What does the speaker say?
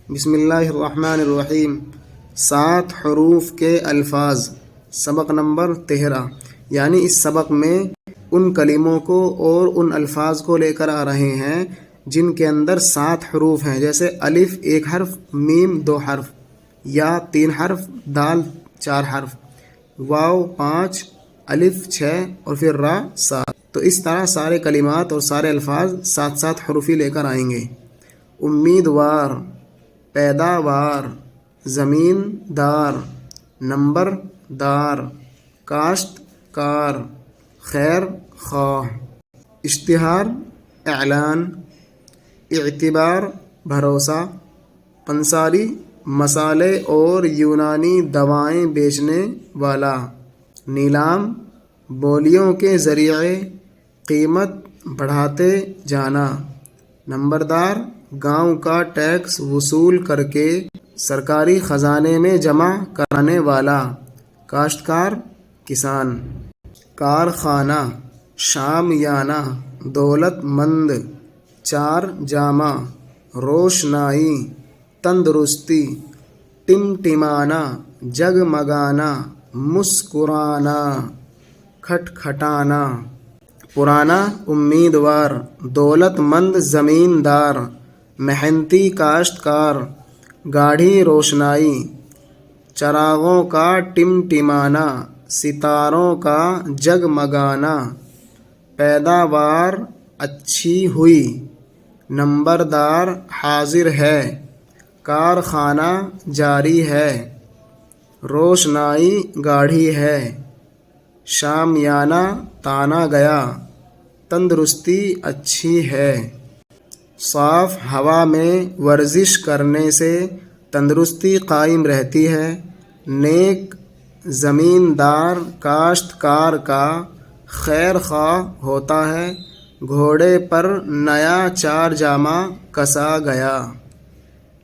بسم اللہ الرحمن الرحیم۔ 7 حروف کے الفاظ، سبق نمبر 13، یعنی اس سبق میں ان کلموں کو اور ان الفاظ کو لے کر آ رہے ہیں جن کے اندر 7 حروف ہیں، جیسے الف 1 حرف، میم 2 حرف، یا 3 حرف، دال 4 حرف، واو 5، الف 6 اور پھر را 7۔ تو اس طرح سارے کلمات اور سارے الفاظ 7 حروفی لے کر آئیں گے۔ امیدوار، پیداوار، زمین دار، نمبر دار، کاشت کار، خیر خواہ، اشتہار اعلان، اعتبار بھروسہ، پنسالی مسالے اور یونانی دوائیں بیچنے والا، نیلام بولیوں کے ذریعے قیمت بڑھاتے جانا، نمبردار گاؤں کا ٹیکس وصول کر کے سرکاری خزانے میں جمع کرانے والا، کاشتکار کسان، کارخانہ، شامیانہ، دولت مند، چار جامہ، روشنائی، تندرستی، ٹمٹمانا، جگمگانا، مسکرانا، کھٹکھٹانا، پرانا امیدوار، دولت مند زمیندار، محنتی کاشتکار، گاڑھی روشنائی، چراغوں کا ٹمٹمانا، ستاروں کا جگمگانا، پیداوار اچھی ہوئی، نمبردار حاضر ہے، کارخانہ جاری ہے، روشنائی گاڑھی ہے، شامیانہ تانا گیا، تندرستی اچھی ہے۔ صاف ہوا میں ورزش کرنے سے تندرستی قائم رہتی ہے۔ نیک زمیندار کاشتکار کا خیر خواہ ہوتا ہے۔ گھوڑے پر نیا 4 جامہ کسا گیا۔